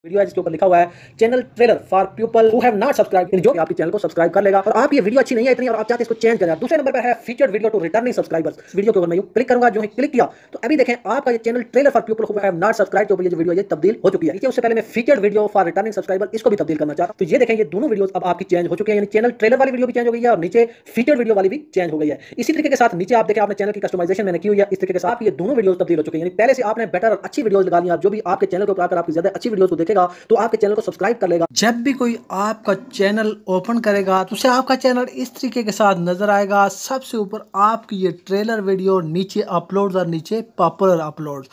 Video है जिसके ऊपर लिखा हुआ है channel trailer for people who have not subscribe, जो आपके चैनल को सब्सक्राइब कर लेगा और आप ये वीडियो अच्छी नहीं है इतनी और आप चाहते हैं इसको चेंज करें। दूसरे नंबर पर है featured video to returning subscribers. Video के ऊपर मैं क्लिक करूंगा, जो ही क्लिक किया तो अभी देखें आपका ये channel trailer for people who have not subscribe के ऊपर ये जो वीडियो ये तब्दील हो चुकी है। नीचे उससे पहले मैं featured video for returning subscriber इसको भी तब्दील करना चाहता हूं। तो ये देखें ये दोनों वीडियोस अब आपकी चेंज हो चुके हैं, यानी चैनल ट्रेलर वाली वीडियो भी चेंज हो गई है और नीचे फीचर्ड वीडियो वाली भी चेंज हो गई है। इसी तरीके के साथ नीचे आप देखें आपने चैनल की कस्टमाइजेशन मैंने की हुई है। इस तरीके के साथ ये दोनों वीडियोस तब्दील हो चुके हैं, यानी पहले से आपने बेटर और अच्छी वीडियोस लगा ली। जो भी आपके चैनल के ऊपर आकर आपकी ज्यादा अच्छी वीडियोस को देखेगा तो आपके चैनल को सब्सक्राइब कर लेगा। जब भी कोई आपका चैनल ओपन करेगा तो उसे आपका चैनल इस तरीके के साथ नजर आएगा। सबसे ऊपर आपकी ये ट्रेलर वीडियो, नीचे अपलोड्स और नीचे पॉपुलर अपलोड्स।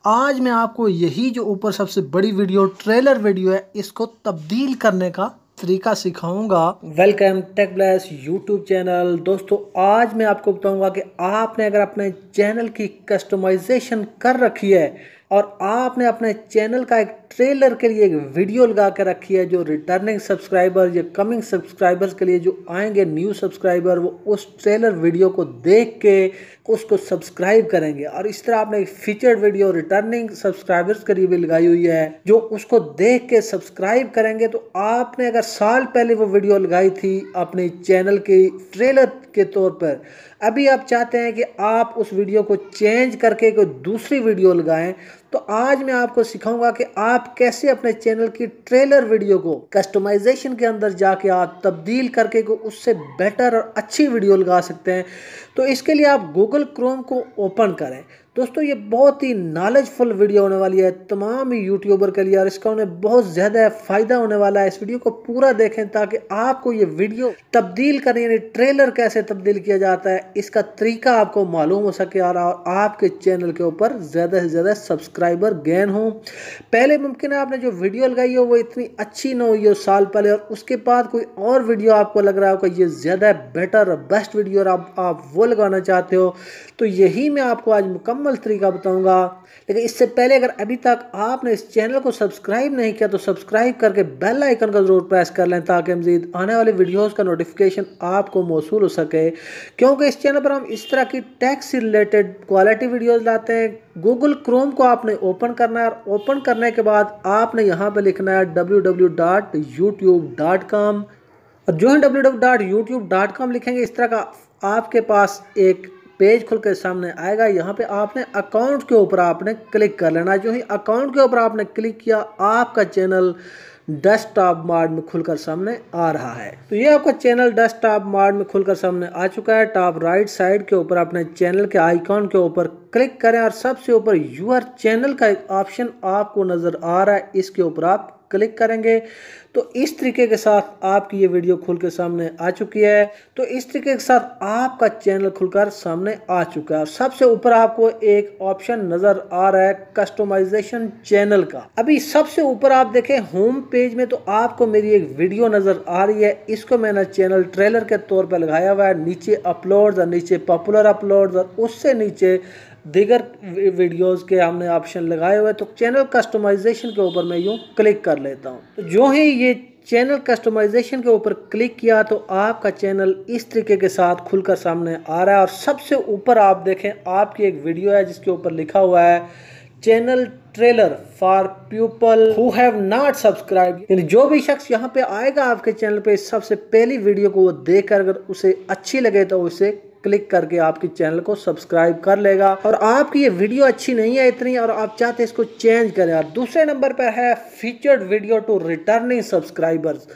आज मैं आपको यही जो ऊपर सबसे बड़ी वीडियो ट्रेलर वीडियो है इसको तब्दील करने का तरीका सिखाऊंगा। Welcome Tech Bless YouTube channel. दोस्तों आज मैं आपको बताऊंगा कि आपने अगर अपने चैनल की कस्टमाइजेशन कर रखी है और आपने अपने चैनल का एक ट्रेलर के लिए एक वीडियो लगा के रखी है, जो रिटर्निंग सब्सक्राइबर या कमिंग सब्सक्राइबर्स के लिए जो आएंगे न्यू सब्सक्राइबर, वो उस ट्रेलर वीडियो को देख के उसको सब्सक्राइब करेंगे। और इस तरह आपने एक फीचर्ड वीडियो रिटर्निंग सब्सक्राइबर्स के लिए भी लगाई हुई है जो उसको देख के सब्सक्राइब करेंगे। तो आपने अगर साल पहले वो वीडियो लगाई थी अपने चैनल के ट्रेलर के तौर पर, अभी आप चाहते हैं कि आप उस वीडियो को चेंज करके कोई दूसरी वीडियो लगाएं, तो आज मैं आपको सिखाऊंगा कि आप कैसे अपने चैनल की ट्रेलर वीडियो को कस्टमाइजेशन के अंदर जाके आप तब्दील करके को उससे बेटर और अच्छी वीडियो लगा सकते हैं। तो इसके लिए आप गूगल क्रोम को ओपन करें। दोस्तों ये बहुत ही नॉलेजफुल वीडियो होने वाली है तमाम यूट्यूबर के लिए और इसका उन्हें बहुत ज़्यादा फ़ायदा होने वाला है। इस वीडियो को पूरा देखें ताकि आपको ये वीडियो तब्दील करने, यानी ट्रेलर कैसे तब्दील किया जाता है, इसका तरीका आपको मालूम हो सके और आपके चैनल के ऊपर ज़्यादा से ज़्यादा सब्सक्राइबर गेन हो। पहले मुमकिन है आपने जो वीडियो लगाई हो वो इतनी अच्छी ना हुई हो साल पहले, और उसके बाद कोई और वीडियो आपको लग रहा हो कि ये ज़्यादा बेटर और बेस्ट वीडियो और आप वो लगाना चाहते हो, तो यही मैं आपको आज मुकम्मल तरीका बताऊंगा। लेकिन इससे पहले अगर अभी तक आपने इस चैनल को सब्सक्राइब नहीं किया तो सब्सक्राइब करके बेल आइकन का जरूर प्रेस कर लें ताकि मज़ीद आने वाले वीडियोस का नोटिफिकेशन आपको मौसूल हो सके, क्योंकि इस चैनल पर हम इस तरह की टैक्स से रिलेटेड क्वालिटी वीडियोस लाते हैं। गूगल क्रोम को आपने ओपन करना है और ओपन करने के बाद आपने यहाँ पर लिखना है www.youtube.com, और जो है www.youtube.com लिखेंगे इस तरह का आपके पास एक पेज खुल के सामने आएगा। यहाँ पे आपने अकाउंट के ऊपर आपने क्लिक कर लेना। जो ही अकाउंट के ऊपर आपने क्लिक किया आपका चैनल डेस्कटॉप मोड में खुलकर सामने आ रहा है। तो ये आपका चैनल डेस्कटॉप मोड में खुलकर सामने आ चुका है। टॉप राइट साइड के ऊपर अपने चैनल के आइकॉन के ऊपर क्लिक करें और सबसे ऊपर यूर चैनल का एक ऑप्शन आपको नजर आ रहा है, इसके ऊपर आप क्लिक करेंगे तो इस तरीके के साथ आपकी ये वीडियो खुल के सामने आ चुकी है। तो इस तरीके के साथ आपका चैनल खुलकर सामने आ चुका है और सबसे ऊपर आपको एक ऑप्शन नजर आ रहा है कस्टमाइजेशन चैनल का। अभी सबसे ऊपर आप देखें होम पेज में तो आपको मेरी एक वीडियो नजर आ रही है, इसको मैंने चैनल ट्रेलर के तौर पर लगाया हुआ है। नीचे अपलोड्स और नीचे पॉपुलर अपलोड्स और उससे नीचे दीगर वीडियोस के हमने ऑप्शन लगाए हुए। तो चैनल कस्टमाइजेशन के ऊपर मैं यूँ क्लिक कर लेता हूँ। तो जो ही ये चैनल कस्टमाइजेशन के ऊपर क्लिक किया तो आपका चैनल इस तरीके के साथ खुलकर सामने आ रहा है और सबसे ऊपर आप देखें आपकी एक वीडियो है जिसके ऊपर लिखा हुआ है channel trailer for people who have not subscribe. यानी जो भी शख्स यहाँ पे आएगा आपके चैनल पे सबसे पहली वीडियो को वो देखकर अगर उसे अच्छी लगे तो उसे क्लिक करके आपके चैनल को सब्सक्राइब कर लेगा। और आपकी ये वीडियो अच्छी नहीं है इतनी और आप चाहते हैं इसको चेंज करें। और दूसरे नंबर पर है featured video to returning subscribers,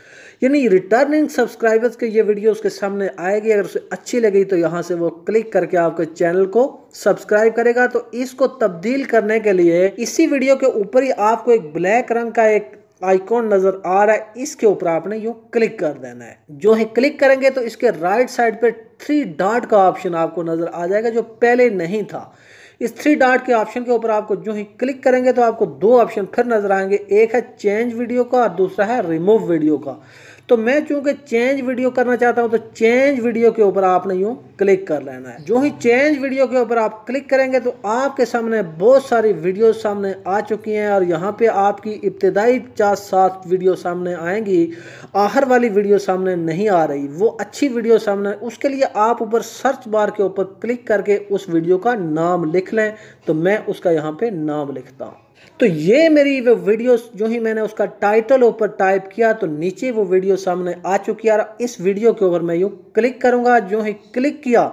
यानी रिटर्निंग सब्सक्राइबर्स के ये वीडियो उसके सामने आएगी। अगर उसे अच्छी लगी तो यहाँ से वो क्लिक करके आपके चैनल को सब्सक्राइब करेगा। तो इसको तब्दील करने के लिए इसी वीडियो के ऊपर ही आपको एक ब्लैक रंग का एक आइकॉन नजर आ रहा है, इसके ऊपर आपने यूं क्लिक कर देना है। जो है क्लिक करेंगे तो इसके राइट साइड पे 3 डॉट का ऑप्शन आपको नजर आ जाएगा जो पहले नहीं था। इस 3 डॉट के ऑप्शन के ऊपर आपको जो ही क्लिक करेंगे तो आपको 2 ऑप्शन फिर नजर आएंगे, एक है चेंज वीडियो का और दूसरा है रिमूव वीडियो का। तो मैं चूंकि चेंज वीडियो करना चाहता हूं तो चेंज वीडियो के ऊपर आपने यूं क्लिक कर लेना है। जो ही चेंज वीडियो के ऊपर आप क्लिक करेंगे तो आपके सामने बहुत सारी वीडियो सामने आ चुकी हैं और यहाँ पे आपकी इब्तिदाई 4-7 वीडियो सामने आएंगी, आखिर वाली वीडियो सामने नहीं आ रही, वो अच्छी वीडियो सामने। उसके लिए आप ऊपर सर्च बार के ऊपर क्लिक करके उस वीडियो का नाम लिख लें। तो मैं उसका यहाँ पे नाम लिखता हूँ। तो ये मेरी वो वीडियो जो ही मैंने उसका टाइटल ऊपर टाइप किया तो नीचे वो वीडियो सामने आ चुकी है। इस वीडियो के ऊपर मैं यूँ क्लिक करूँगा, जो ही क्लिक किया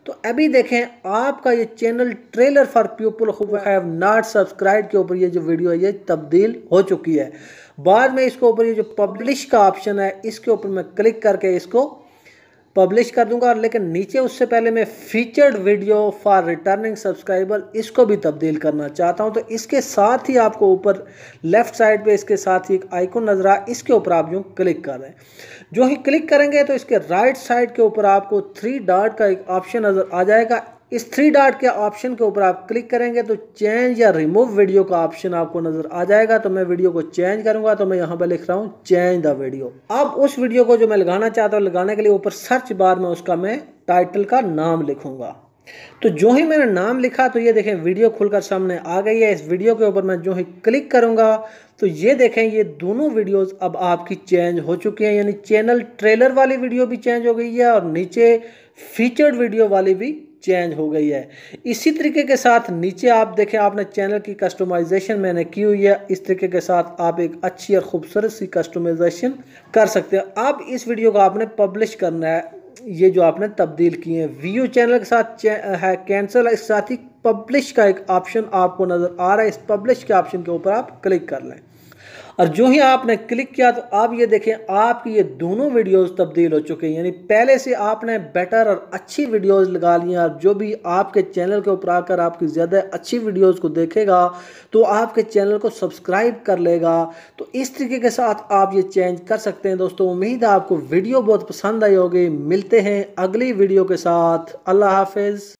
तो अभी देखें आपका ये channel trailer for people who have not subscribe के ऊपर ये जो वीडियो है ये तब्दील हो चुकी है। बाद में इसके ऊपर ये जो पब्लिश का ऑप्शन है इसके ऊपर मैं क्लिक करके इसको पब्लिश कर दूंगा, लेकिन नीचे उससे पहले मैं featured video for returning subscriber इसको भी तब्दील करना चाहता हूं। तो इसके साथ ही आपको ऊपर लेफ्ट साइड पे इसके साथ ही एक आइकन नजर आ, इसके ऊपर आप यूँ क्लिक कर रहे हैं। जो ही क्लिक करेंगे तो इसके राइट साइड के ऊपर आपको 3 डॉट का एक ऑप्शन नजर आ जाएगा। इस 3 डॉट के ऑप्शन के ऊपर आप क्लिक करेंगे तो चेंज या रिमूव वीडियो का ऑप्शन आपको नजर आ जाएगा। तो मैं वीडियो को चेंज करूंगा, तो मैं यहाँ पे लिख रहा हूँ चेंज द वीडियो। अब उस वीडियो को जो मैं लगाना चाहता हूँ, लगाने के लिए ऊपर सर्च बार में उसका मैं टाइटल का नाम लिखूंगा। तो जो ही मैंने नाम लिखा तो ये देखें वीडियो खुलकर सामने आ गई है। इस वीडियो के ऊपर मैं जो ही क्लिक करूंगा तो ये देखें ये दोनों वीडियोस अब आपकी चेंज हो चुकी हैं, यानी चैनल ट्रेलर वाली वीडियो भी चेंज हो गई है और नीचे फीचर्ड वीडियो वाली भी चेंज हो गई है। इसी तरीके के साथ नीचे आप देखें आपने चैनल की कस्टमाइजेशन मैंने की हुई है। इस तरीके के साथ आप एक अच्छी और खूबसूरत सी कस्टमाइजेशन कर सकते हैं। अब इस वीडियो को आपने पब्लिश करना है, ये जो आपने तब्दील किए हैं। व्यू चैनल के साथ है कैंसिल, इस साथ ही पब्लिश का एक ऑप्शन आपको नजर आ रहा है। इस पब्लिश के ऑप्शन के ऊपर आप क्लिक कर लें और जो ही आपने क्लिक किया तो आप ये देखें आपकी ये दोनों वीडियोस तब्दील हो चुके हैं। यानी पहले से आपने बेटर और अच्छी वीडियोस लगा ली हैं और जो भी आपके चैनल के ऊपर आकर आपकी ज़्यादा अच्छी वीडियोस को देखेगा तो आपके चैनल को सब्सक्राइब कर लेगा। तो इस तरीके के साथ आप ये चेंज कर सकते हैं। दोस्तों उम्मीद है आपको वीडियो बहुत पसंद आई होगी। मिलते हैं अगली वीडियो के साथ। अल्लाह हाफिज़।